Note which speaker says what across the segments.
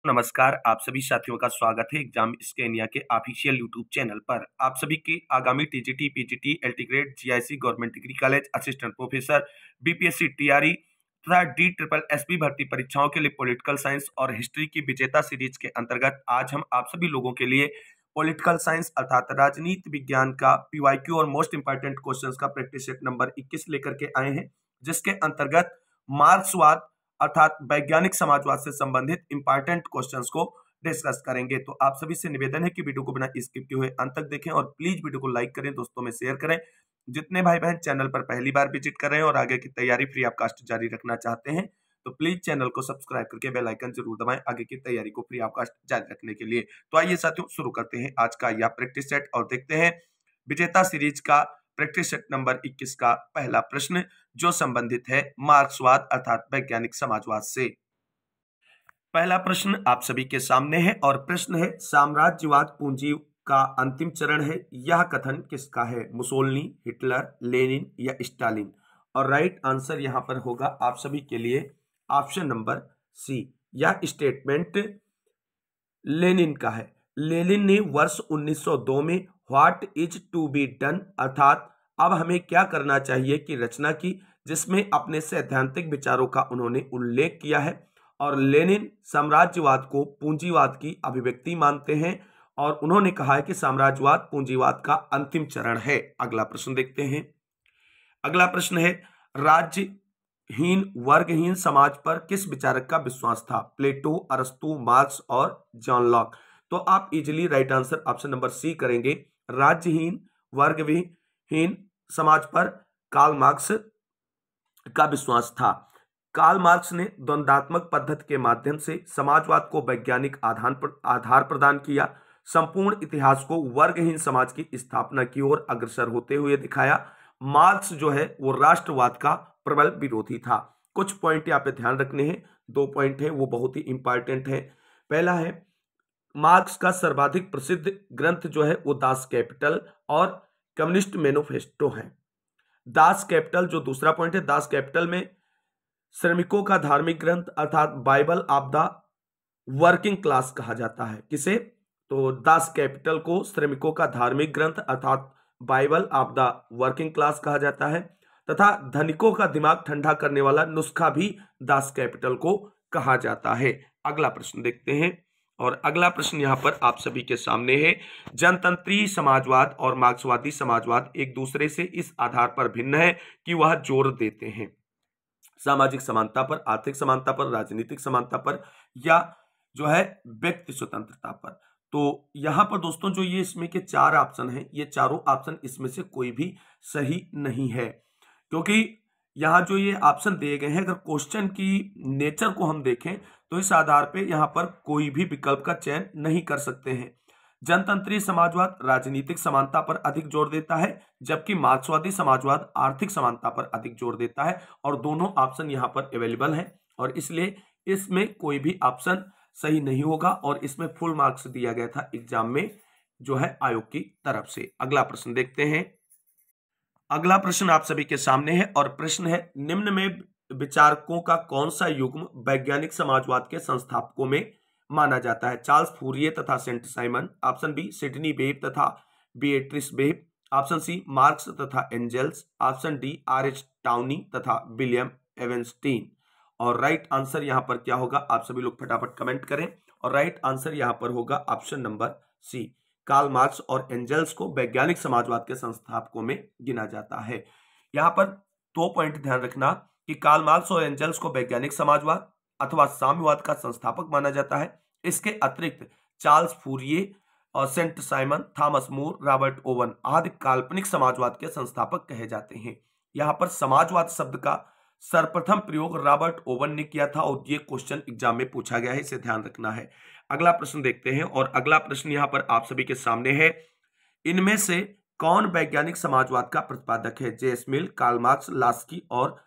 Speaker 1: नमस्कार, आप सभी साथियों का स्वागत है एग्जाम स्कैनिया के ऑफिशियल यूट्यूब चैनल पर। आप सभी की आगामी TGT, PGT, LT grade, GIC, government degree college, assistant professor, BPSC, TRE तथा डी ट्रिपल एसपी भर्ती परीक्षाओं के लिए पॉलिटिकल साइंस और हिस्ट्री की विजेता सीरीज के अंतर्गत आज हम आप सभी लोगों के लिए पॉलिटिकल साइंस अर्थात राजनीति विज्ञान का पीवाईक्यू और मोस्ट इंपॉर्टेंट क्वेश्चंस का प्रैक्टिस सेट नंबर 21 लेकर के आए हैं, जिसके अंतर्गत मार्क्सवाद अर्थात वैज्ञानिक समाजवाद से संबंधित इंपॉर्टेंट क्वेश्चंस को डिस्कस करेंगे। तो आप सभी से निवेदन है कि वीडियो को बिना स्किप किए हुए अंत तक देखें और प्लीज वीडियो को लाइक करें, दोस्तों में शेयर करें। जितने भाई बहन चैनल पर पहली बार विजिट कर रहे हैं और आगे की तैयारी फ्री ऑफ कास्ट जारी रखना चाहते हैं तो प्लीज चैनल को सब्सक्राइब करके बेल आइकन जरूर दबाएं आगे की तैयारी को फ्री ऑफ कास्ट जारी रखने के लिए। तो आइए साथियों शुरू करते हैं आज का यह प्रैक्टिस सेट और देखते हैं विजेता सीरीज का प्रैक्टिस सेट नंबर 21 का पहला प्रश्न, जो संबंधित है मार्क्सवाद अर्थात वैज्ञानिक समाजवाद से। पहला प्रश्न आप सभी के सामने है और प्रश्न है, साम्राज्यवाद पूंजी का अंतिम चरण है, यह कथन किसका है? मुसोलिनी, हिटलर, लेनिन या स्टालिन? और राइट आंसर यहां पर होगा आप सभी के लिए ऑप्शन नंबर सी। यह स्टेटमेंट लेनिन का है। लेनिन ने वर्ष 1902 में what is to be done अर्थात अब हमें क्या करना चाहिए की रचना की, जिसमें अपने सैद्धांतिक विचारों का उन्होंने उल्लेख किया है। और लेनिन साम्राज्यवाद को पूंजीवाद की अभिव्यक्ति मानते हैं और उन्होंने कहा है कि साम्राज्यवाद पूंजीवाद का अंतिम चरण है। अगला प्रश्न देखते हैं। अगला प्रश्न है, राज्यहीन वर्गहीन समाज पर किस विचारक का विश्वास था? प्लेटो, अरस्तु, मार्क्स और जॉन लॉक? तो आप easily right answer option number C करेंगे। राज्यहीन वर्गहीन समाज पर कार्ल मार्क्स का विश्वास था। कार्ल मार्क्स ने द्वंद्वात्मक पद्धति के माध्यम से समाजवाद को वैज्ञानिक आधार प्रदान किया, संपूर्ण इतिहास को वर्गहीन समाज की स्थापना की ओर अग्रसर होते हुए दिखाया। मार्क्स जो है वो राष्ट्रवाद का प्रबल विरोधी था। कुछ पॉइंट यहाँ पे ध्यान रखने हैं, 2 पॉइंट है वो बहुत ही इंपॉर्टेंट है। पहला है, मार्क्स का सर्वाधिक प्रसिद्ध ग्रंथ जो है वो दास कैपिटल और कम्युनिस्ट मैनिफेस्टो है। दास कैपिटल जो दूसरा पॉइंट है, दास कैपिटल में श्रमिकों का धार्मिक ग्रंथ अर्थात Bible of the working class कहा जाता है। किसे? तो दास कैपिटल को श्रमिकों का धार्मिक ग्रंथ अर्थात Bible of the working class कहा जाता है तथा धनिकों का दिमाग ठंडा करने वाला नुस्खा भी दास कैपिटल को कहा जाता है। अगला प्रश्न देखते हैं और अगला प्रश्न यहां पर आप सभी के सामने है, जनतंत्री समाजवाद और मार्क्सवादी समाजवाद एक दूसरे से इस आधार पर भिन्न है कि वह जोर देते हैं सामाजिक समानता पर, आर्थिक समानता पर, राजनीतिक समानता पर या जो है व्यक्ति स्वतंत्रता पर। तो यहां पर दोस्तों जो ये इसमें के 4 ऑप्शन हैं, ये चारों ऑप्शन इसमें से कोई भी सही नहीं है, क्योंकि यहां जो ये ऑप्शन दिए गए हैं अगर क्वेश्चन की नेचर को हम देखें तो इस आधार पे यहां पर कोई भी विकल्प का चयन नहीं कर सकते हैं। जनतंत्री समाजवाद राजनीतिक समानता पर अधिक जोर देता है, जबकि मार्क्सवादी समाजवाद आर्थिक समानता पर अधिक जोर देता है और दोनों ऑप्शन यहां पर अवेलेबल हैं और इसलिए इसमें कोई भी ऑप्शन सही नहीं होगा और इसमें फुल मार्क्स दिया गया था एग्जाम में जो है आयोग की तरफ से। अगला प्रश्न देखते हैं। अगला प्रश्न आप सभी के सामने है और प्रश्न है, निम्न में विचारकों का कौन सा युग्म वैज्ञानिक समाजवाद के संस्थापकों में माना जाता है? चार्ल्स फूरिये तथा Saint Simon, option B Sidney Webb तथा Beatrice Webb, option C Marx तथा Engels, option D R H. Tawney तथा विलियम एवेंस्टीन। और राइट आंसर यहां पर क्या होगा? आप सभी लोग फटाफट कमेंट करें और राइट आंसर यहां पर होगा option number C. Karl Marx और एंजल्स को वैज्ञानिक समाजवाद के संस्थापकों में गिना जाता है। यहां पर 2 पॉइंट ध्यान रखना कि कार्ल मार्क्स और एंजल्स को वैज्ञानिक समाजवाद अथवा साम्यवाद का संस्थापक माना जाता है। इसके अतिरिक्त चार्ल्स फूरिये और सेंट साइमन, थॉमस मूर, रॉबर्ट ओवन आदि काल्पनिक समाजवाद के संस्थापक कहे जाते हैं। यहां पर समाजवाद शब्द का सर्वप्रथम प्रयोग रॉबर्ट ओवन ने किया था और ये क्वेश्चन एग्जाम में पूछा गया है, इसे ध्यान रखना है। अगला प्रश्न देखते हैं और अगला प्रश्न यहां पर आप सभी के सामने है, इनमें से कौन वैज्ञानिक समाजवाद का प्रतिपादक है? जे.एस. मिल, कार्ल मार्क्स, लास्की और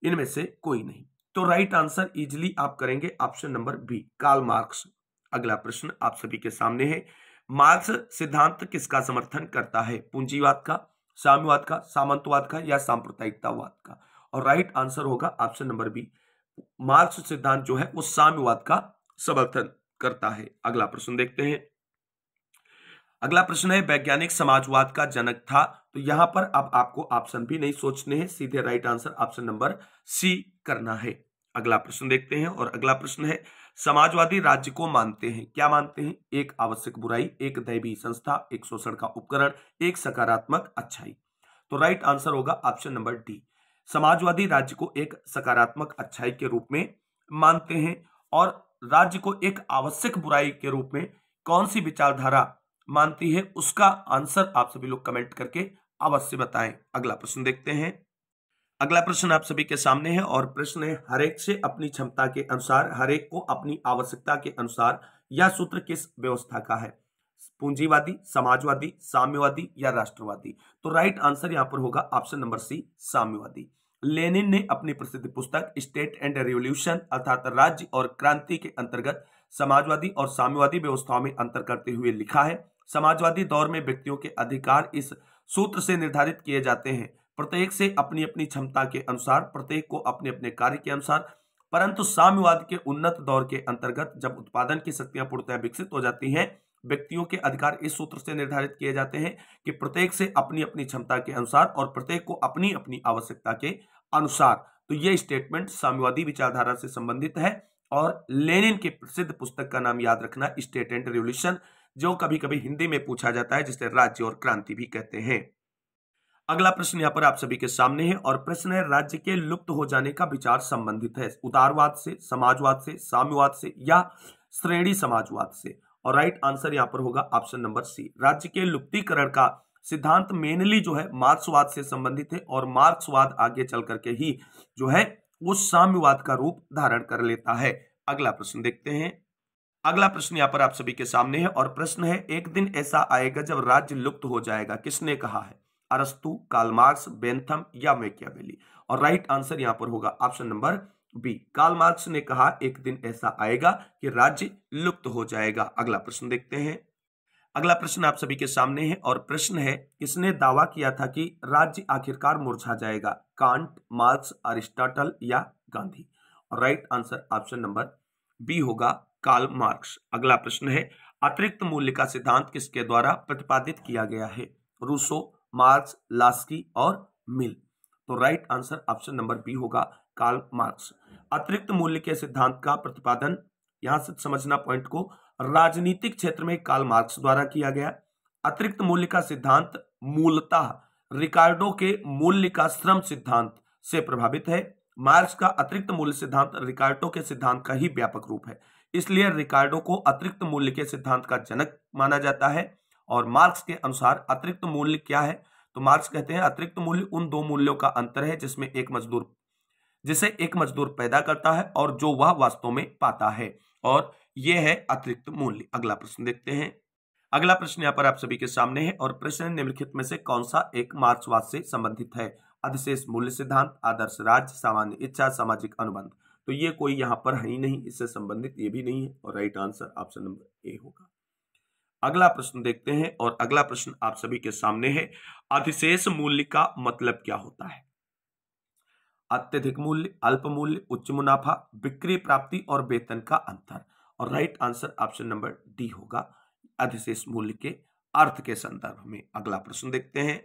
Speaker 1: इनमें से कोई नहीं। तो राइट आंसर इजिली आप करेंगे option number B, Karl Marx. अगला प्रश्न आप सभी के सामने है, मार्क्स सिद्धांत किसका समर्थन करता है? पूंजीवाद का, साम्यवाद का, सामंतवाद का या सांप्रदायिकतावाद का? और राइट आंसर होगा ऑप्शन नंबर बी, मार्क्स सिद्धांत जो है वो साम्यवाद का समर्थन करता है। अगला प्रश्न देखते हैं। अगला प्रश्न है वैज्ञानिक समाजवाद का जनक था। तो यहां पर अब आपको ऑप्शन भी नहीं सोचने हैं, सीधे right answer option number C करना है। अगला प्रश्न देखते हैं और अगला प्रश्न है समाजवादी राज्य को मानते हैं, क्या मानते हैं? एक आवश्यक बुराई, एक दैवीय संस्था, एक शोषण का उपकरण, एक सकारात्मक अच्छाई। तो राइट आंसर होगा ऑप्शन नंबर डी। समाजवादी राज्य को एक सकारात्मक अच्छाई के रूप में मानते हैं और राज्य को एक आवश्यक बुराई के रूप में कौन सी विचारधारा मानती है, उसका आंसर आप सभी लोग कमेंट करके अवश्य बताएं। अगला प्रश्न देखते हैं। अगला प्रश्न आप सभी के सामने है और प्रश्न है हरेक से अपनी क्षमता के अनुसार, हरेक को अपनी आवश्यकता के अनुसार, यह सूत्र किस व्यवस्था का है? पूंजीवादी, समाजवादी, साम्यवादी या राष्ट्रवादी? तो राइट आंसर यहां पर होगा ऑप्शन नंबर सी, साम्यवादी। लेनिन ने अपनी प्रसिद्ध पुस्तक स्टेट एंड रेवोल्यूशन अर्थात राज्य और क्रांति के अंतर्गत समाजवादी और साम्यवादी व्यवस्थाओं में अंतर करते हुए लिखा है, समाजवादी दौर में व्यक्तियों के अधिकार इस सूत्र से निर्धारित किए जाते हैं, प्रत्येक से अपनी अपनी क्षमता के अनुसार, प्रत्येक को अपने अपने कार्य के अनुसार। परंतु साम्यवाद के उन्नत दौर के अंतर्गत जब उत्पादन की शक्तियां पूर्णतः विकसित हो जाती हैं, व्यक्तियों के अधिकार इस सूत्र से निर्धारित किए जाते हैं कि प्रत्येक से अपनी अपनी क्षमता के अनुसार और प्रत्येक को अपनी अपनी आवश्यकता के अनुसार। तो यह स्टेटमेंट साम्यवादी विचारधारा से संबंधित है और लेनिन की प्रसिद्ध पुस्तक का नाम याद रखना, स्टेट एंड रिवॉल्यूशन, जो कभी कभी हिंदी में पूछा जाता है, जिसे राज्य और क्रांति भी कहते हैं। अगला प्रश्न यहां पर आप सभी के सामने है और प्रश्न है राज्य के लुप्त हो जाने का विचार संबंधित है उदारवाद से, समाजवाद से, साम्यवाद से या श्रेणी समाजवाद से? और राइट आंसर यहां पर होगा ऑप्शन नंबर सी। राज्य के लुप्तीकरण का सिद्धांत मेनली जो है मार्क्सवाद से संबंधित है और मार्क्सवाद आगे चल करके ही जो है वो साम्यवाद का रूप धारण कर लेता है। अगला प्रश्न देखते हैं। अगला प्रश्न यहां पर आप सभी के सामने है और प्रश्न है एक दिन ऐसा आएगा जब राज्य लुप्त हो जाएगा, किसने कहा है? अरस्तु, कार्ल मार्क्स, बेंथम या मैकियावेली? और राइट आंसर यहां पर होगा option number B. Karl Marx ने कहा एक दिन ऐसा आएगा कि राज्य लुप्त हो जाएगा। अगला प्रश्न देखते हैं। अगला प्रश्न आप सभी के सामने है और प्रश्न है किसने दावा किया था कि राज्य आखिरकार मुरझा जाएगा? कांट, मार्क्स, अरिस्टोटल या गांधी? और right answer option number B होगा, कार्ल मार्क्स। अगला प्रश्न है अतिरिक्त मूल्य का सिद्धांत किसके द्वारा प्रतिपादित किया गया है? रूसो, मार्क्स, लास्की और मिल? तो right answer option number B होगा, कार्ल मार्क्स। अतिरिक्त मूल्य के सिद्धांत का प्रतिपादन, यहां से समझना पॉइंट को, राजनीतिक क्षेत्र में कार्ल मार्क्स द्वारा किया गया। अतिरिक्त मूल्य का सिद्धांत मूलतः रिकार्डो के मूल्य का श्रम सिद्धांत से प्रभावित है। मार्क्स का अतिरिक्त मूल्य सिद्धांत रिकार्डो के सिद्धांत का ही व्यापक रूप है, इसलिए रिकार्डो को अतिरिक्त मूल्य के सिद्धांत का जनक माना जाता है। और मार्क्स के अनुसार अतिरिक्त मूल्य क्या है? तो मार्क्स कहते हैं अतिरिक्त मूल्य उन दो मूल्यों का अंतर है जिसे एक मजदूर पैदा करता है और जो वह वास्तव में पाता है, और यह है अतिरिक्त मूल्य। अगला प्रश्न देखते हैं। अगला प्रश्न यहाँ पर आप सभी के सामने है और प्रश्न निम्नलिखित में से कौन सा एक मार्क्सवाद से संबंधित है? अधिशेष मूल्य सिद्धांत, आदर्श राज्य, सामान्य इच्छा, सामाजिक अनुबंध? तो ये कोई यहाँ पर है ही नहीं, इससे संबंधित ये भी नहीं है और राइट आंसर ऑप्शन नंबर ए होगा। अगला प्रश्न देखते हैं और अगला प्रश्न आप सभी के सामने है अधिशेष मूल्य का मतलब क्या होता है? अत्यधिक मूल्य, अल्प मूल्य, उच्च मुनाफा, बिक्री प्राप्ति और वेतन का अंतर? और right answer option number D होगा, अधिशेष मूल्य के अर्थ के संदर्भ में। अगला प्रश्न देखते हैं।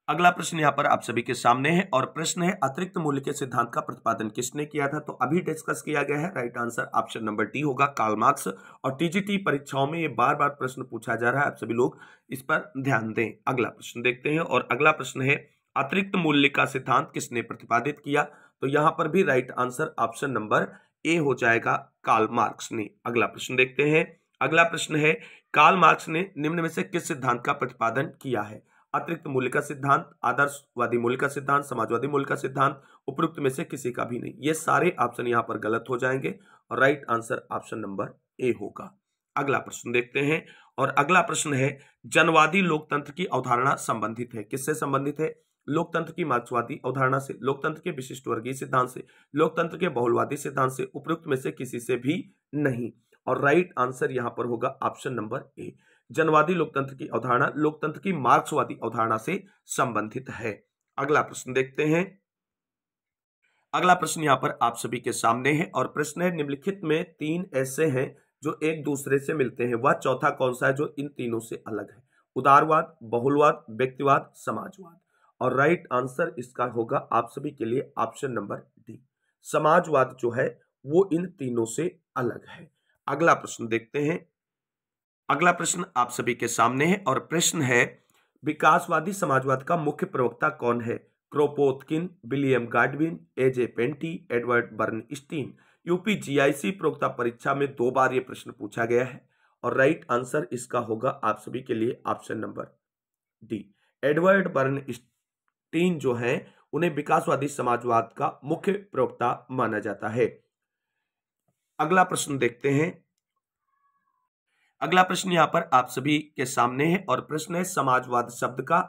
Speaker 1: अगला प्रश्न यहां पर आप सभी के सामने है और प्रश्न है अतिरिक्त मूल्य के सिद्धांत का प्रतिपादन किसने किया था? तो अभी डिस्कस किया गया है, right answer option number D होगा, कार्ल मार्क्स। और टीजीटी परीक्षाओं में ये बार बार प्रश्न पूछा जा रहा है, आप सभी लोग इस पर ध्यान दें। अगला प्रश्न देखते हैं और अगला प्रश्न है अतिरिक्त मूल्य का सिद्धांत किसने प्रतिपादित किया? तो यहां पर भी राइट आंसर ऑप्शन नंबर ए हो जाएगा, कार्ल मार्क्स ने। अगला प्रश्न देखते हैं। अगला प्रश्न है कार्ल मार्क्स ने निम्न में से किस सिद्धांत का प्रतिपादन किया है? अतिरिक्त मूल्य का सिद्धांत, आदर्शवादी मूल्य का सिद्धांत, समाजवादी मूल्य का सिद्धांत, उपरोक्त में से किसी का भी नहीं। ये सारे ऑप्शन यहां पर गलत हो जाएंगे और राइट आंसर ऑप्शन नंबर ए होगा। अगला प्रश्न देखते हैं और अगला प्रश्न है जनवादी लोकतंत्र की अवधारणा संबंधित है, किससे संबंधित है? लोकतंत्र की मार्क्सवादी अवधारणा से, लोकतंत्र के विशिष्ट वर्गीय सिद्धांत से, लोकतंत्र के बहुलवादी सिद्धांत से, उपरोक्त में से किसी से भी नहीं। और राइट आंसर यहां पर होगा ऑप्शन नंबर ए, जनवादी लोकतंत्र की अवधारणा लोकतंत्र की मार्क्सवादी अवधारणा से संबंधित है। अगला प्रश्न देखते हैं। अगला प्रश्न यहां पर आप सभी के सामने है और प्रश्न है निम्नलिखित में तीन ऐसे हैं जो एक दूसरे से मिलते हैं, वह चौथा कौन सा है जो इन तीनों से अलग है? उदारवाद, बहुलवाद, व्यक्तिवाद, समाजवाद। और राइट आंसर इसका होगा आप सभी के लिए ऑप्शन नंबर डी। समाजवाद जो है वो इन तीनों से अलग है। अगला प्रश्न देखते हैं। अगला प्रश्न आप सभी के सामने है और प्रश्न है, विकासवादी समाजवाद का मुख्य प्रवक्ता कौन है? क्रोपोत्किन, विलियम गाडविन, एजे पेंटी, एडवर्ड बर्नस्टीन। यूपी जीआईसी प्रवक्ता परीक्षा में 2 बार यह प्रश्न पूछा गया है और राइट आंसर इसका होगा आप सभी के लिए option number D. Edward Bernstein जो है उन्हें विकासवादी समाजवाद का मुख्य प्रवक्ता माना जाता है। अगला प्रश्न देखते हैं। अगला प्रश्न यहां पर आप सभी के सामने है और प्रश्न है, समाजवाद शब्द का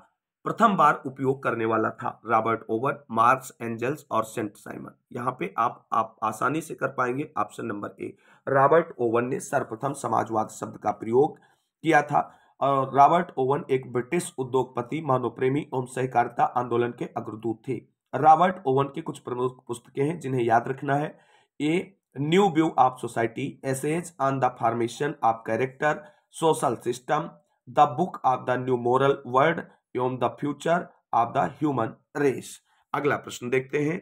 Speaker 1: प्रथम बार उपयोग करने वाला था रॉबर्ट ओवन, मार्क्स, एंजल्स और सेंट साइमन। यहां पे आप आसानी से कर पाएंगे ऑप्शन नंबर ए। रॉबर्ट ओवन ने सर्वप्रथम समाजवाद शब्द का प्रयोग किया था और रॉबर्ट ओवन एक ब्रिटिश उद्योगपति, मानवप्रेमी एवं सहकारिता आंदोलन के अग्रदूत थे। रॉबर्ट ओवन की कुछ प्रमुख पुस्तकें हैं जिन्हें याद रखना है। A new view of society, essays on the formation of character, social system, the book of the new moral world एवं the future of the human race. अगला प्रश्न देखते हैं।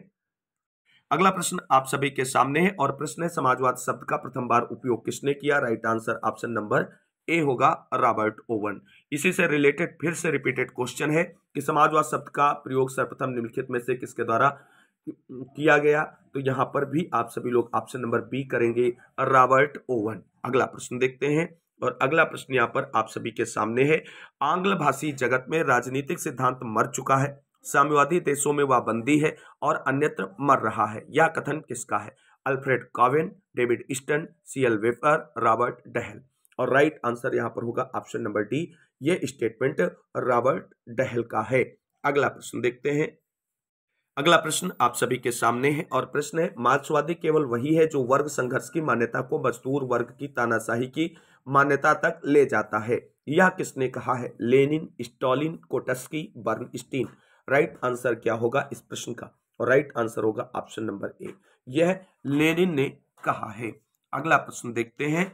Speaker 1: अगला प्रश्न आप सभी के सामने है और प्रश्न है, समाजवाद शब्द का प्रथम बार उपयोग किसने किया? राइट आंसर ऑप्शन नंबर ए होगा, रॉबर्ट ओवन। इसी से रिलेटेड फिर से रिपीटेड क्वेश्चन है कि समाजवाद शब्द का प्रयोग सर्वप्रथम निम्नलिखित में से किसके द्वारा किया गया? तो यहां पर भी आप सभी लोग ऑप्शन नंबर बी करेंगे, रॉबर्ट ओवन। अगला प्रश्न देखते हैं और अगला प्रश्न यहां पर आप सभी के सामने है। आंग्ल भाषी जगत में राजनीतिक सिद्धांत मर चुका है, साम्यवादी देशों में वह बंदी है और अन्यत्र मर रहा है। यह कथन किसका है? Alfred Cowen, David Easton, C L Wafer, Robert Dahl. और राइट आंसर यहां पर होगा ऑप्शन नंबर डी। यह स्टेटमेंट रॉबर्ट डहेल का है। अगला प्रश्न देखते हैं। अगला प्रश्न आप सभी के सामने है और प्रश्न है, मार्क्सवादी केवल वही है जो वर्ग संघर्ष की मान्यता को मजदूर वर्ग की तानाशाही की मान्यता तक ले जाता है। यह किसने कहा है? Lenin, Stalin, Kautsky, Bernstein. Right answer क्या होगा इस प्रश्न का? और राइट आंसर होगा ऑप्शन नंबर ए, यह लेनिन ने कहा है। अगला प्रश्न देखते हैं।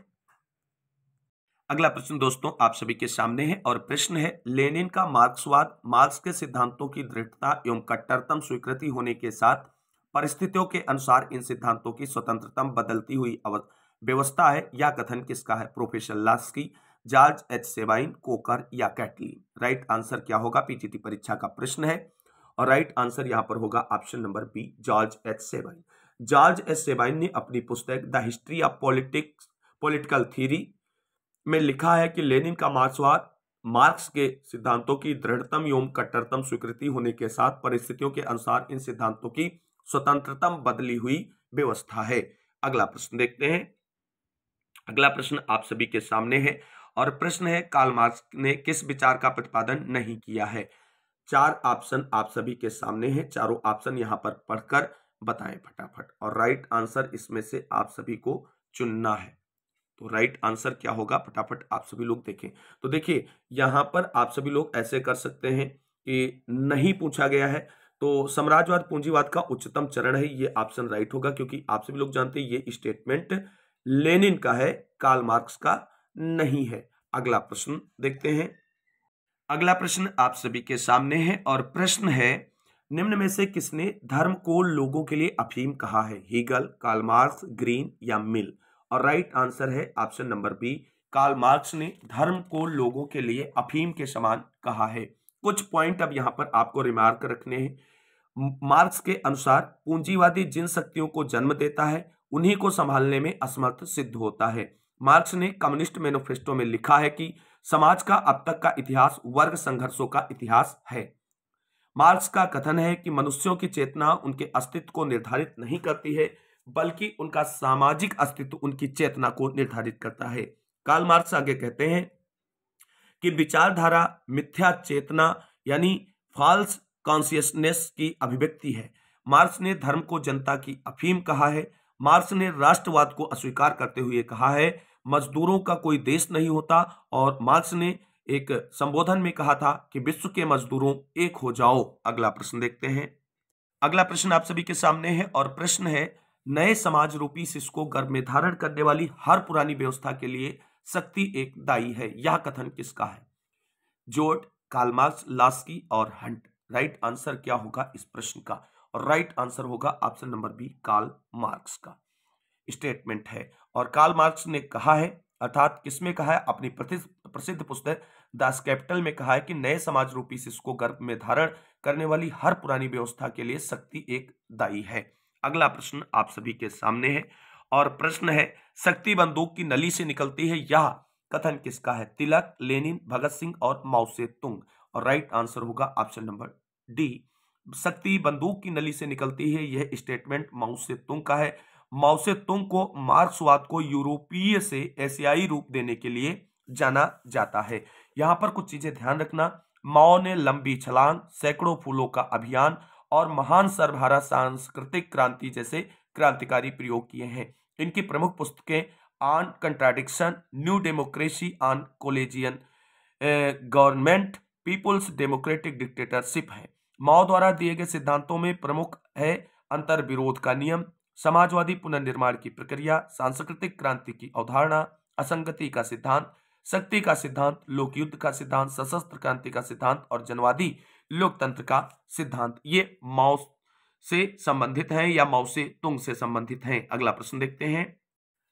Speaker 1: अगला प्रश्न दोस्तों आप सभी के सामने है और प्रश्न है, लेनिन का मार्क्सवाद मार्क्स के सिद्धांतों की दृढ़ता एवं कट्टरतम स्वीकृति होने के साथ परिस्थितियों के अनुसार इन सिद्धांतों की स्वतंत्रतम बदलती हुई व्यवस्था है। यह कथन किसका है? Professor Laski, George H Sabine, Coker या कैटली। राइट आंसर क्या होगा? पीजीटी परीक्षा का प्रश्न है और राइट आंसर यहां पर होगा option number B, George H Sabine. George H Sabine ने अपनी पुस्तक the history of political theory में लिखा है कि लेनिन का मार्क्सवाद मार्क्स के सिद्धांतों की दृढ़तम एवं कट्टरतम स्वीकृति होने के साथ परिस्थितियों के अनुसार इन सिद्धांतों की स्वतंत्रतम बदली हुई व्यवस्था है। अगला प्रश्न देखते हैं। अगला प्रश्न आप सभी के सामने है और प्रश्न है, कार्ल मार्क्स ने किस विचार का प्रतिपादन नहीं किया है? 4 ऑप्शन आप सभी के सामने है, चारों ऑप्शन यहां पर पढ़कर बताएं फटाफट और राइट आंसर इसमें से आप सभी को चुनना है। तो राइट आंसर क्या होगा फटाफट आप सभी लोग देखें। तो देखिए यहां पर आप सभी लोग ऐसे कर सकते हैं कि नहीं पूछा गया है तो साम्राज्यवाद पूंजीवाद का उच्चतम चरण है, ये ऑप्शन राइट होगा क्योंकि आप सभी लोग जानते हैं ये स्टेटमेंट लेनिन का है, कार्ल मार्क्स का नहीं है। अगला प्रश्न देखते हैं। अगला प्रश्न आप सभी के सामने है और प्रश्न है, निम्न में से किसने धर्म को लोगों के लिए अफीम कहा है? हीगल, कार्ल मार्क्स, ग्रीन या मिल। और राइट आंसर है option number B, Karl Marx ने धर्म को लोगों के लिए अफीम के समान कहा है। कुछ पॉइंट अब यहां पर आपको रिमार्क रखने हैं। मार्क्स के अनुसार पूंजीवादी जिन शक्तियों को जन्म देता है उन्हीं को संभालने में असमर्थ सिद्ध होता है। मार्क्स ने कम्युनिस्ट मैनिफेस्टो में लिखा है कि समाज का अब तक का इतिहास वर्ग संघर्षों का इतिहास है। मार्क्स का कथन है कि मनुष्यों की चेतना उनके अस्तित्व को निर्धारित नहीं करती है बल्कि उनका सामाजिक अस्तित्व उनकी चेतना को निर्धारित करता है। कार्ल मार्क्स आगे कहते हैं कि विचारधारा मिथ्या चेतना यानी फॉल्स कॉन्शियसनेस की अभिव्यक्ति है। मार्क्स ने धर्म को जनता की अफीम कहा है। मार्क्स ने राष्ट्रवाद को अस्वीकार करते हुए कहा है मजदूरों का कोई देश नहीं होता और मार्क्स ने एक संबोधन में कहा था कि विश्व के मजदूरों एक हो जाओ। अगला प्रश्न देखते हैं। अगला प्रश्न आप सभी के सामने है और प्रश्न है, नए समाज रूपी शिशु को गर्भ में धारण करने वाली हर पुरानी व्यवस्था के लिए शक्ति एक दायी है। यह कथन किसका है? जोड, कार्ल मार्क्स, लास्की और हंट। राइट आंसर क्या होगा इस प्रश्न का? और राइट आंसर होगा option number B, Karl Marx का स्टेटमेंट है। और कार्ल मार्क्स ने कहा है, अर्थात किसमें कहा है? अपनी प्रसिद्ध पुस्तक दास कैपिटल में कहा है कि नए समाज रूपी शिशु को गर्भ में धारण करने वाली हर पुरानी व्यवस्था के लिए शक्ति एक दायी है। अगला प्रश्न आप सभी के सामने है और प्रश्न है, शक्ति बंदूक की नली से निकलती है, यह कथन किसका है? तिलक, लेनिन, भगत सिंह और माओ से तुंग। और राइट आंसर होगा ऑप्शन नंबर डी, शक्ति बंदूक की नली से निकलती है। यह स्टेटमेंट माओ से तुंग का है। माओ से तुंग को मार्क्सवाद को यूरोपीय से एशियाई रूप देने के लिए जाना जाता है। यहां पर कुछ चीजें ध्यान रखना। माओ ने लंबी छलांग, सैकड़ों फूलों का अभियान और महान सर्वहारा सांस्कृतिक क्रांति जैसे क्रांतिकारी प्रयोग किए हैं। इनकी प्रमुख पुस्तकें on contradiction, new democracy on coalition government, people's democratic dictatorship है। माओ द्वारा दिए गए सिद्धांतों में प्रमुख है अंतर विरोध का नियम, समाजवादी पुनर्निर्माण की प्रक्रिया, सांस्कृतिक क्रांति की अवधारणा, असंगति का सिद्धांत, शक्ति का सिद्धांत, लोकयुद्ध का सिद्धांत, सशस्त्र क्रांति का सिद्धांत और जनवादी लोकतंत्र का सिद्धांत। ये माओ से संबंधित हैं या माओ से तुंग से संबंधित हैं। अगला प्रश्न देखते हैं।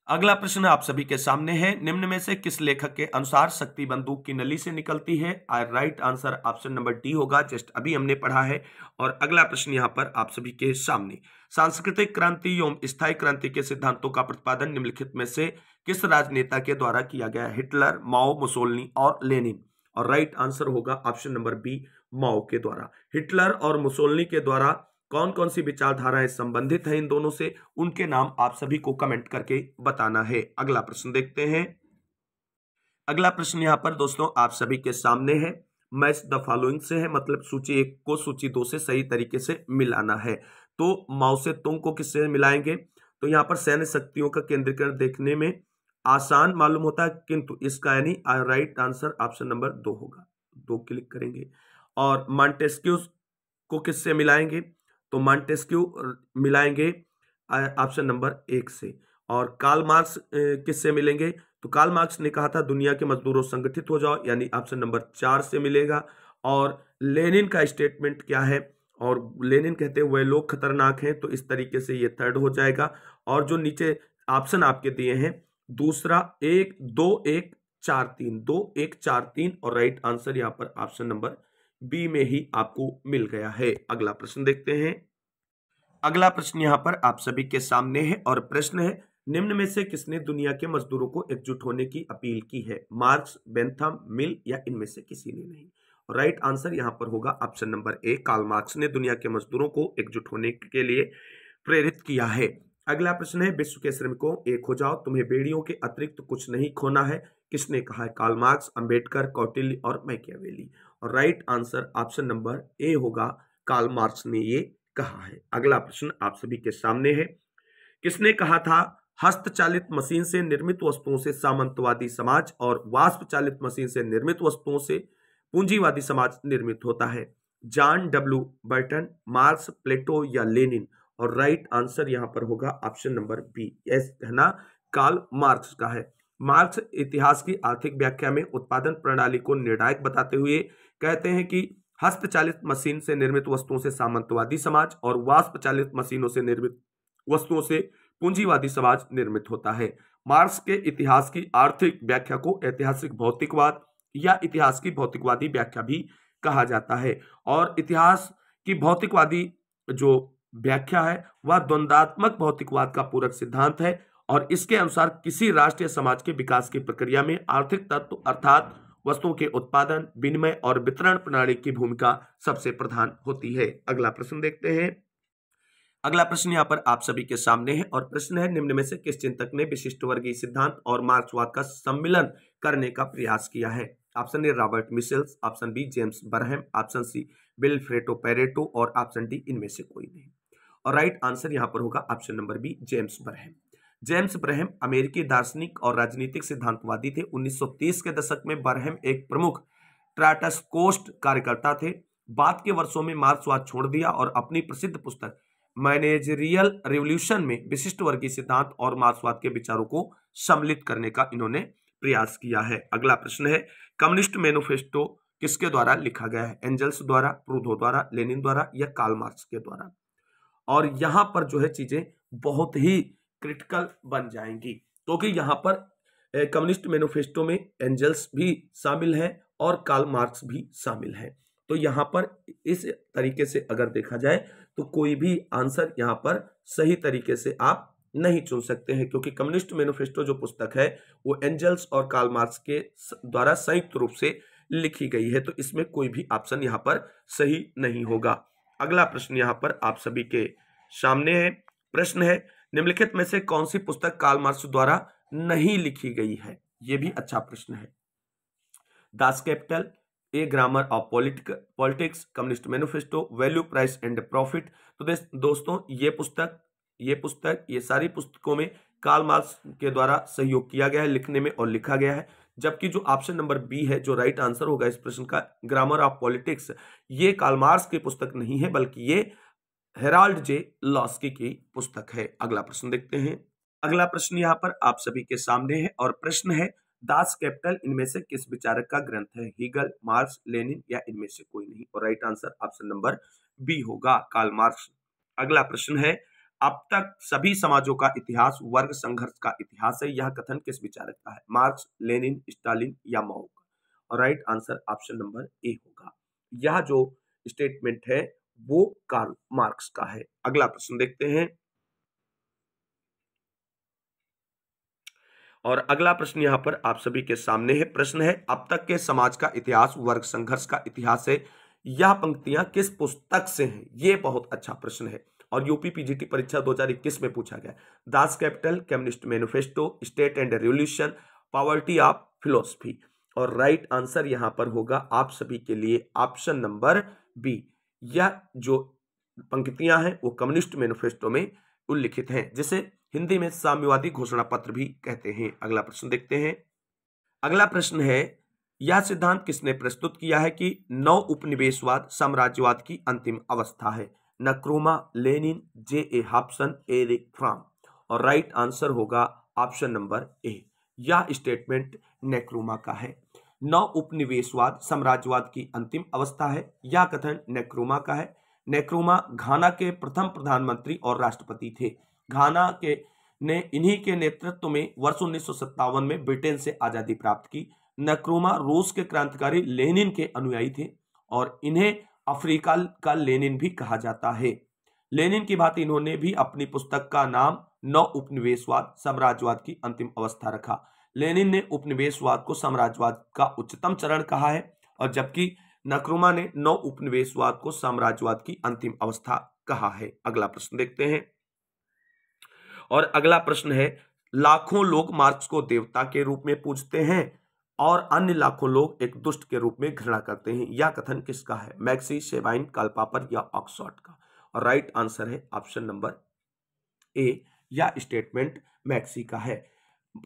Speaker 1: अगला प्रश्न आप सभी के सामने है, निम्न में से किस लेखक के अनुसार शक्ति बंदूक की नली से निकलती है? Right answer option number D होगा, जस्ट अभी हमने पढ़ा है। और अगला प्रश्न यहाँ पर आप सभी के सामने, सांस्कृतिक क्रांति एवं स्थायी क्रांति के सिद्धांतों का प्रतिपादन निम्नलिखित में से किस राजनेता के द्वारा किया गया? हिटलर, माओ, मुसोलिनी और लेनिन। और राइट आंसर होगा ऑप्शन नंबर बी, माओ के द्वारा। हिटलर और मुसोलिनी के द्वारा कौन कौन सी विचारधाराएं संबंधित हैं इन दोनों से, उनके नाम आप सभी को कमेंट करके बताना है। अगला प्रश्न देखते हैं। अगला प्रश्न यहां पर दोस्तों आप सभी के सामने है, मैच द फॉलोइंग से है, मतलब सूची 1 को सूची 2 से सही तरीके से मिलाना है। तो माओ से तुंग को किससे मिलाएंगे? तो यहाँ पर सैन्य शक्तियों का केंद्रीकरण देखने में आसान मालूम होता है, किंतु इसका यानी राइट आंसर ऑप्शन नंबर 2 होगा। 2 क्लिक करेंगे। और मॉन्टेस्क्यू को किससे मिलाएंगे? तो मॉन्टेस्क्यू मिलाएंगे ऑप्शन नंबर 1 से। और कार्ल मार्क्स किससे मिलेंगे? तो कार्ल मार्क्स ने कहा था दुनिया के मजदूरों संगठित हो जाओ, यानी ऑप्शन नंबर 4 से मिलेगा। और लेनिन का स्टेटमेंट क्या है? और लेनिन कहते हैं वह लोग खतरनाक हैं, तो इस तरीके से ये थर्ड हो जाएगा। और जो नीचे ऑप्शन आपके दिए हैं, दूसरा 1 2 1 4 3, 2 1 4 3, और राइट आंसर यहाँ पर ऑप्शन नंबर बी में ही आपको मिल गया है। अगला प्रश्न देखते हैं। अगला प्रश्न यहाँ पर आप सभी के सामने है और प्रश्न है, निम्न में से किसने दुनिया के मजदूरों को एकजुट होने की अपील की है? मार्क्स, बेंथम, मिल या इनमें से किसी ने नहीं? राइट आंसर यहाँ पर होगा option number A, Karl Marx ने दुनिया के मजदूरों को एकजुट होने के लिए प्रेरित किया है। अगला प्रश्न है, विश्व के श्रमिकों एक हो जाओ, तुम्हें बेड़ियों के अतिरिक्त कुछ नहीं खोना है, किसने कहा है? कार्ल मार्क्स, अंबेडकर, कौटिल्य और मैकियावेली। और राइट आंसर ऑप्शन नंबर ए होगा, कार्ल मार्क्स ने ये कहा है। अगला प्रश्न आप सभी के सामने है, किसने कहा था हस्तचालित मशीन से निर्मित वस्तुओं से सामंतवादी समाज और वाष्प चालित मशीन से निर्मित वस्तुओं से पूंजीवादी समाज निर्मित होता है? जॉन डब्ल्यू बर्टन, मार्क्स, प्लेटो या लेनिन? और राइट आंसर यहां पर होगा ऑप्शन नंबर बी, यस कहना कार्ल मार्क्स का है। मार्क्स इतिहास की आर्थिक व्याख्या में उत्पादन प्रणाली को निर्णायक बताते हुए कहते हैं कि हस्तचालित मशीन से निर्मित वस्तुओं से सामंतवादी समाज और वाष्प चालित मशीनों से निर्मित वस्तुओं से पूंजीवादी समाज निर्मित होता है। मार्क्स के इतिहास की आर्थिक व्याख्या को ऐतिहासिक भौतिकवाद या इतिहास की भौतिकवादी व्याख्या भी कहा जाता है। और इतिहास की भौतिकवादी जो व्याख्या है वह द्वंद्वात्मक भौतिकवाद का पूरक सिद्धांत है और इसके अनुसार किसी राष्ट्र या समाज के विकास की प्रक्रिया में आर्थिक तत्व अर्थात वस्तुओं के उत्पादन, विनिमय और वितरण प्रणाली की भूमिका सबसे प्रधान होती है। अगला प्रश्न देखते हैं। अगला प्रश्न यहाँ पर आप सभी के सामने है और प्रश्न है, निम्न में से किस चिंतक ने विशिष्ट वर्गीय सिद्धांत और मार्क्सवाद का सम्मिलन करने का प्रयास किया है? Option A Robert Michels, option B James Burnham, option C Vilfredo Pareto और ऑप्शन डी इनमें से कोई नहीं। और राइट आंसर यहाँ पर होगा option number B, James Barham. James Barham अमेरिकी दार्शनिक और राजनीतिक सिद्धांतवादी थे। 1930 के दशक में बरहम एक प्रमुख ट्राटस्कोस्ट कार्यकर्ता थे। बाद के वर्षों में मार्क्सवाद छोड़ दिया और अपनी प्रसिद्ध पुस्तक मैनेजरियल रिवॉल्यूशन में विशिष्ट वर्गीय सिद्धांत और मार्क्सवाद के विचारों को सम्मिलित करने का इन्होंने प्रयास किया है। अगला प्रश्न है, कम्युनिस्ट मैनिफेस्टो किसके द्वारा लिखा गया है? एंजल्स द्वारा, प्रूडो द्वारा, लेनिन द्वारा या कार्ल मार्क्स के द्वारा? और यहां पर जो है चीजें बहुत ही क्रिटिकल बन जाएंगी, क्योंकि यहां पर कम्युनिस्ट मैनिफेस्टो में एंजल्स भी शामिल है और कार्ल मार्क्स भी शामिल है। तो यहां पर इस तरीके से अगर देखा जाए तो कोई भी आंसर यहां पर सही तरीके से आप नहीं चुन सकते हैं, क्योंकि कम्युनिस्ट मैनिफेस्टो जो पुस्तक है वो एंजल्स और कार्ल मार्क्स के द्वारा संयुक्त रूप से लिखी गई है। तो इसमें कोई भी ऑप्शन यहां पर सही नहीं होगा। अगला प्रश्न यहां पर आप सभी के सामने है। प्रश्न है, निम्नलिखित में से कौन सी पुस्तक कार्ल मार्क्स द्वारा नहीं लिखी गई है? यह भी अच्छा प्रश्न है। Das Kapital, A grammar of politics, communist manifesto, value, price and profit. तो दोस्तों ये सारी पुस्तकों में कार्ल मार्क्स के द्वारा सहयोग किया गया है लिखने में और लिखा गया है। जबकि जो ऑप्शन नंबर बी है, जो राइट आंसर होगा इस प्रश्न का, ग्रामर ऑफ पॉलिटिक्स, ये कार्ल मार्क्स की पुस्तक नहीं है, बल्कि ये हेराल्ड जे लॉस्की की पुस्तक है। अगला प्रश्न देखते हैं। अगला प्रश्न यहाँ पर आप सभी के सामने है और प्रश्न है, दास कैपिटल इनमें से किस विचारक का ग्रंथ है? हीगल, मार्क्स, लेनिन या इनमें से कोई नहीं? और right answer option number B होगा, कार्ल मार्क्स। अगला प्रश्न है, अब तक सभी समाजों का इतिहास वर्ग संघर्ष का इतिहास है, यह कथन किस विचारक का है? मार्क्स, लेनिन, स्टालिन या माओ का? और राइट आंसर ऑप्शन नंबर ए होगा। यह जो स्टेटमेंट है वो कार्ल मार्क्स का है। अगला प्रश्न देखते हैं। और अगला प्रश्न यहां पर आप सभी के सामने है। प्रश्न है, अब तक के समाज का इतिहास वर्ग संघर्ष का इतिहास है, यह पंक्तियां किस पुस्तक से हैं? ये बहुत अच्छा प्रश्न है और यूपी पीजीटी परीक्षा 2021 में पूछा गया। Das Kapital, communist manifesto, state and revolution, poverty of philosophy. और राइट आंसर यहां पर होगा आप सभी के लिए ऑप्शन नंबर बी। यह जो पंक्तियां हैं वो कम्युनिस्ट मैनिफेस्टो में उल्लिखित हैं, जिसे हिंदी में साम्यवादी घोषणा पत्र भी कहते हैं। अगला प्रश्न देखते हैं। अगला प्रश्न है, यह सिद्धांत किसने प्रस्तुत किया है कि नव उपनिवेशवाद साम्राज्यवाद की अंतिम अवस्था है? Nkrumah, Lenin, J A. Hobson, Erich Fromm. और राइट आंसर होगा ऑप्शन नंबर ए। यह स्टेटमेंट नेक्रोमा का है। नव उपनिवेशवाद साम्राज्यवाद की अंतिम अवस्था है, यह कथन नेक्रोमा का है। नेक्रोमा घाना के प्रथम प्रधानमंत्री और राष्ट्रपति थे। घाना के ने इन्हीं के नेतृत्व में वर्ष 1957 में ब्रिटेन से आजादी प्राप्त की। नक्रोमा रूस के क्रांतिकारी लेनिन के अनुयायी थे और इन्हें अफ्रीका का लेनिन भी कहा जाता है। लेनिन की भांति इन्होंने भी अपनी पुस्तक का नाम नव उपनिवेशवाद साम्राज्यवाद की अंतिम अवस्था रखा। लेनिन ने उपनिवेशवाद को साम्राज्यवाद का उच्चतम चरण कहा है और जबकि नक्रोमा ने नव उपनिवेशवाद को साम्राज्यवाद की अंतिम अवस्था कहा है। अगला प्रश्न देखते हैं। और अगला प्रश्न है, लाखों लोग मार्क्स को देवता के रूप में पूजते हैं और अन्य लाखों लोग एक दुष्ट के रूप में घृणा करते हैं, यह कथन किसका है? मैक्सी, शेबाइन, कार्ल पॉपर या ऑक्सफोर्ड का? और राइट आंसर है ऑप्शन नंबर ए। यह स्टेटमेंट मैक्सी का है।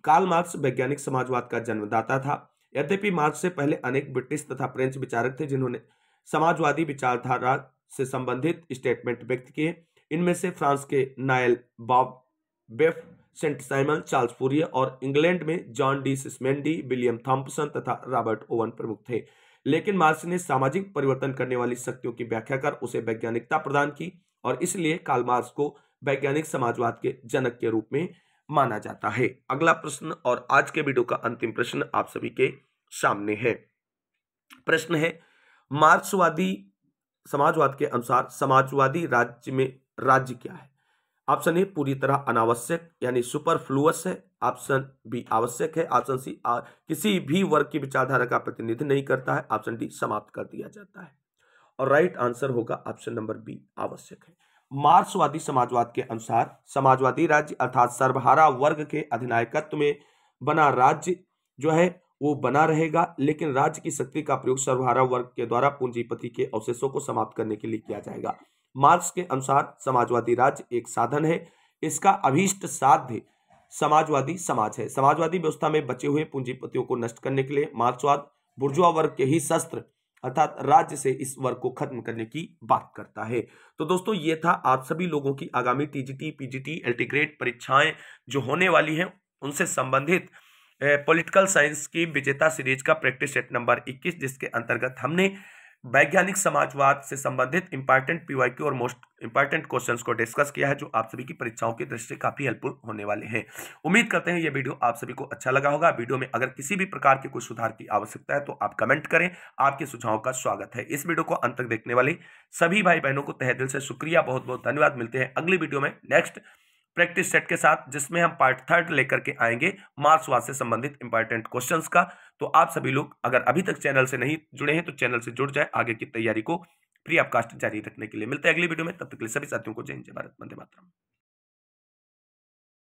Speaker 1: कार्ल मार्क्स वैज्ञानिक समाजवाद का जन्मदाता था। यद्यपि मार्क्स से पहले अनेक ब्रिटिश तथा फ्रेंच विचारक थे जिन्होंने समाजवादी विचारधारा से संबंधित स्टेटमेंट व्यक्त किए। इनमें से फ्रांस के नायल बॉब बेफ, सेंट साइमन, चार्ल्स फूरियर और इंग्लैंड में जॉन डी सिस्मेंडी, विलियम थॉम्पसन तथा रॉबर्ट ओवन प्रमुख थे। लेकिन मार्क्स ने सामाजिक परिवर्तन करने वाली शक्तियों की व्याख्या कर उसे वैज्ञानिकता प्रदान की और इसलिए कार्ल मार्क्स को वैज्ञानिक समाजवाद के जनक के रूप में माना जाता है। अगला प्रश्न और आज के वीडियो का अंतिम प्रश्न आप सभी के सामने है। प्रश्न है, मार्क्सवादी समाजवाद के अनुसार समाजवादी राज्य में राज्य क्या है? ऑप्शन ए पूरी तरह अनावश्यक यानी सुपरफ्लुअस है। ऑप्शन बी आवश्यक है। ऑप्शन सी किसी भी वर्ग की विचारधारा का प्रतिनिधित्व नहीं करता है। ऑप्शन डी समाप्त कर दिया जाता है। और राइट आंसर होगा ऑप्शन नंबर बी आवश्यक है। मार्क्सवादी समाजवाद के अनुसार समाजवादी राज्य अर्थात सर्वहारा वर्ग के अधिनायकत्व में बना राज्य जो है वो बना रहेगा, लेकिन राज्य की शक्ति का प्रयोग सर्वहारा वर्ग के द्वारा पूंजीपति के अवशेषों को समाप्त करने के लिए किया जाएगा। मार्क्स के अनुसार समाजवादी राज्य एक साधन है, इसका अभीष्ट साध्य समाजवादी समाज है। समाजवादी व्यवस्था में बचे हुए पूंजीपतियों को नष्ट करने के लिए मार्क्सवाद बुर्जुआ वर्ग के ही शस्त्र अर्थात राज्य से इस वर्ग को खत्म करने की बात करता है। तो दोस्तों ये था आप सभी लोगों की आगामी टीजीटी, पीजीटी, एल्टीग्रेड परीक्षाएं जो होने वाली हैं उनसे संबंधित पॉलिटिकल साइंस की विजेता सीरीज का प्रैक्टिस सेट नंबर 21, जिसके अंतर्गत हमने वैज्ञानिक समाजवाद से संबंधित इंपॉर्टेंट पीवाईक्यू और मोस्ट इंपॉर्टेंट क्वेश्चंस को डिस्कस किया है, जो आप सभी की परीक्षाओं की दृष्टि से काफी हेल्पफुल होने वाले हैं। उम्मीद करते हैं ये वीडियो आप सभी को अच्छा लगा होगा। वीडियो में अगर किसी भी प्रकार के कोई सुधार की आवश्यकता है तो आप कमेंट करें, आपके सुझावों का स्वागत है। इस वीडियो को अंत तक देखने वाले सभी भाई बहनों को तहे दिल से शुक्रिया, बहुत बहुत धन्यवाद। मिलते हैं अगली वीडियो में नेक्स्ट प्रैक्टिस सेट के साथ, जिसमें हम पार्ट 3 लेकर के आएंगे मार्क्सवाद से संबंधित इंपॉर्टेंट क्वेश्चंस का। तो आप सभी लोग अगर अभी तक चैनल से नहीं जुड़े हैं तो चैनल से जुड़ जाए आगे की तैयारी को फ्री ऑफ कॉस्ट जारी रखने के लिए। मिलते हैं अगली वीडियो में, तब तक के लिए सभी साथियों को जय हिंद, जय भारत, वंदे मातरम।